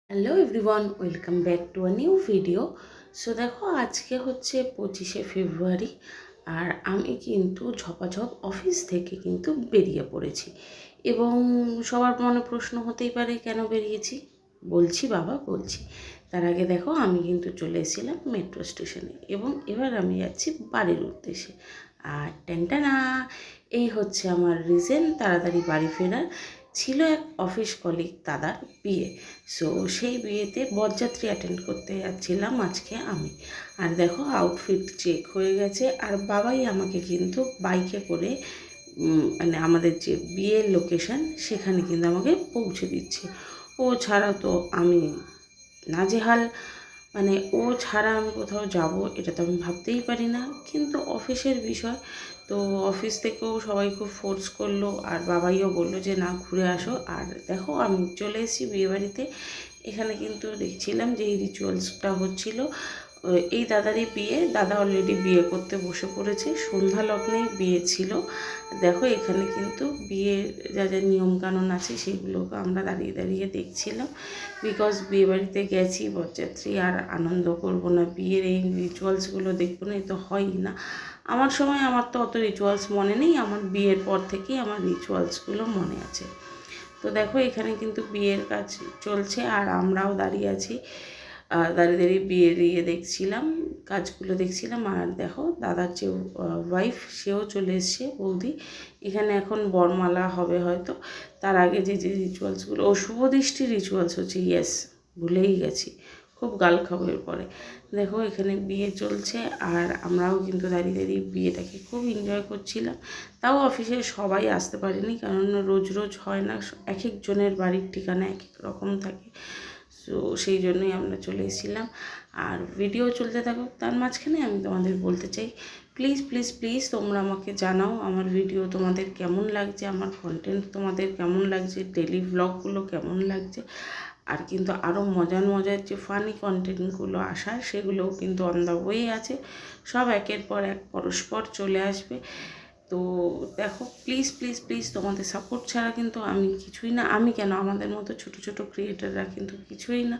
Hello everyone, welcome back to a new video. So দেখো, আজকে হচ্ছে 25শে ফেব্রুয়ারি আর আমি কিন্তু ঝপাঝপ অফিস থেকে কিন্তু বেরিয়ে পড়েছি। এবং সবার মনে প্রশ্ন হতেই পারে কেন বেরিয়েছি। বলছি বাবা, বলছি। তার আগে দেখো, আমি কিন্তু চলে এসেছিলাম মেট্রো স্টেশনে এবং এবার আমি যাচ্ছি বাড়ির উদ্দেশ্যে। আর টেনটানা, এই হচ্ছে আমার রিজন তাড়াতাড়ি বাড়ি ফেরার। ছিল এক অফিস কলিগ দাদার বিয়ে। সো সেই বিয়েতে বরযাত্রী অ্যাটেন্ড করতে যাচ্ছিলাম আজকে আমি। আর দেখো, আউটফিট চেক হয়ে গেছে আর বাবাই আমাকে কিন্তু বাইকে করে মানে আমাদের যে বিয়ের লোকেশন সেখানে কিন্তু আমাকে পৌঁছে দিচ্ছে। ও ছাড়া তো আমি নাজেহাল। মানে ও ছাড়া আমি কোথাও যাব এটা তো আমি ভাবতেই পারি না, কিন্তু অফিসের বিষয়। তো অফিস থেকেও সবাই খুব ফোর্স করলো আর বাবাইও বললো যে না, ঘুরে আসো। আর দেখো, আমি চলে এসেছি বিয়েবাড়িতে। এখানে কিন্তু দেখছিলাম যে এই রিচুয়ালসটা হচ্ছিলো। এই দাদারই বিয়ে, দাদা অলরেডি বিয়ে করতে বসে পড়েছে, সন্ধ্যা লগ্নেই বিয়ে ছিল। দেখো, এখানে কিন্তু বিয়ের যা যা নিয়মকানুন আছে সেগুলোকে আমরা দাঁড়িয়ে দাঁড়িয়ে দেখছিলাম। বিকজ বিয়েবাড়িতে গেছি বরযাত্রী, আর আনন্দ করব না, বিয়ের এই রিচুয়ালসগুলো দেখবো না, এ তো হয়ই না। আমার সময় আমার তো অত রিচুয়ালস মনে নেই, আমার বিয়ের পর থেকেই আমার রিচুয়ালসগুলো মনে আছে। তো দেখো, এখানে কিন্তু বিয়ের কাজ চলছে আর আমরাও দাঁড়িয়ে আছি। দাঁড়িয়ে দাঁড়িয়ে বিয়ের দেখছিলাম, কাজগুলো দেখছিলাম। আর দেখো, দাদার যে ওয়াইফ, সেও চলে এসছে, বৌদি। এখানে এখন বরমালা হবে হয়তো। তার আগে যে যে রিচুয়ালসগুলো, ও শুভদৃষ্টি রিচুয়ালস হচ্ছে, ইয়েস, ভুলেই গেছি, খুব গাল খাবো এরপরে। দেখো, এখানে বিয়ে চলছে আর আমরাও কিন্তু দাঁড়িয়ে দাঁড়িয়ে বিয়েটাকে খুব এনজয় করছিলাম। তাও অফিসের সবাই আসতে পারেনি, কারণ রোজ রোজ হয় না, এক একজনের বাড়ির ঠিকানা এক এক রকম থাকে। তো সেই জন্যই আমরা চলে এসেছিলাম। আর ভিডিও চলতে থাকুক, তার মাঝখানে আমি তোমাদের বলতে চাই, প্লিজ প্লিজ প্লিজ তোমরা আমাকে জানাও আমার ভিডিও তোমাদের কেমন লাগছে, আমার কন্টেন্ট তোমাদের কেমন লাগছে, ডেলি ব্লগগুলো কেমন লাগছে। আর কিন্তু আরও মজার মজার যে ফানি কন্টেন্টগুলো আসার, সেগুলোও কিন্তু অন দ্য ওয়ে আছে। সব একের পর এক পরস্পর চলে আসবে। তো দেখো, প্লিজ প্লিজ প্লিজ তোমাদের সাপোর্ট ছাড়া কিন্তু আমি কিছুই না। আমি কেন, আমাদের মতো ছোট ছোট ক্রিয়েটাররা কিন্তু কিছুই না।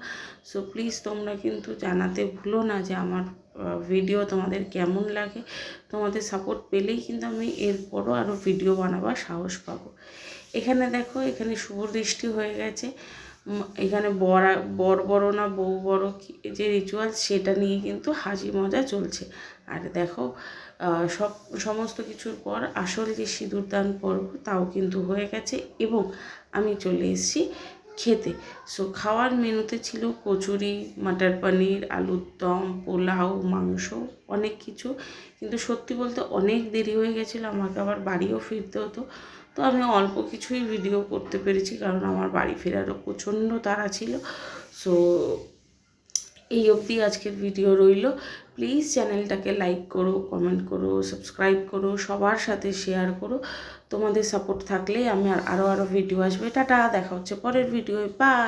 সো প্লিজ তোমরা কিন্তু জানাতে ভুলো না যে আমার ভিডিও তোমাদের কেমন লাগে। তোমাদের সাপোর্ট পেলেই কিন্তু আমি এরপরও আরও ভিডিও বানাবার সাহস পাবো। এখানে দেখো, এখানে শুভ দৃষ্টি হয়ে গেছে। এখানে বর বড় না বউ বড় যে রিচুয়াল, সেটা নিয়ে কিন্তু হাসি মজা চলছে। আর দেখো, সমস্ত কিছুর পর আসল যে সিঁদুরদান পর্ব, তাও কিন্তু হয়ে গেছে এবং আমি চলে এসেছি খেতে। সো খাওয়ার মেনুতে ছিল কচুরি, মাটার পনির, আলুর দম, পোলাও, মাংস, অনেক কিছু। কিন্তু সত্যি বলতে অনেক দেরি হয়ে গেছিলো, আমাকে আবার বাড়িও ফিরতে হতো। তো আমি অল্প কিছুই ভিডিও করতে পেরেছি, কারণ আমার বাড়ি ফেরারও প্রচণ্ড তাড়া ছিল। সো এই অবধি আজকের ভিডিও রইল। প্লিজ চ্যানেলটাকে লাইক করো, কমেন্ট করো, সাবস্ক্রাইব করো, সবার সাথে শেয়ার করো। তোমাদের সাপোর্ট থাকলেই আমি আরও ভিডিও আসবে। টাটা, দেখা হচ্ছে পরের ভিডিওয়, বাই।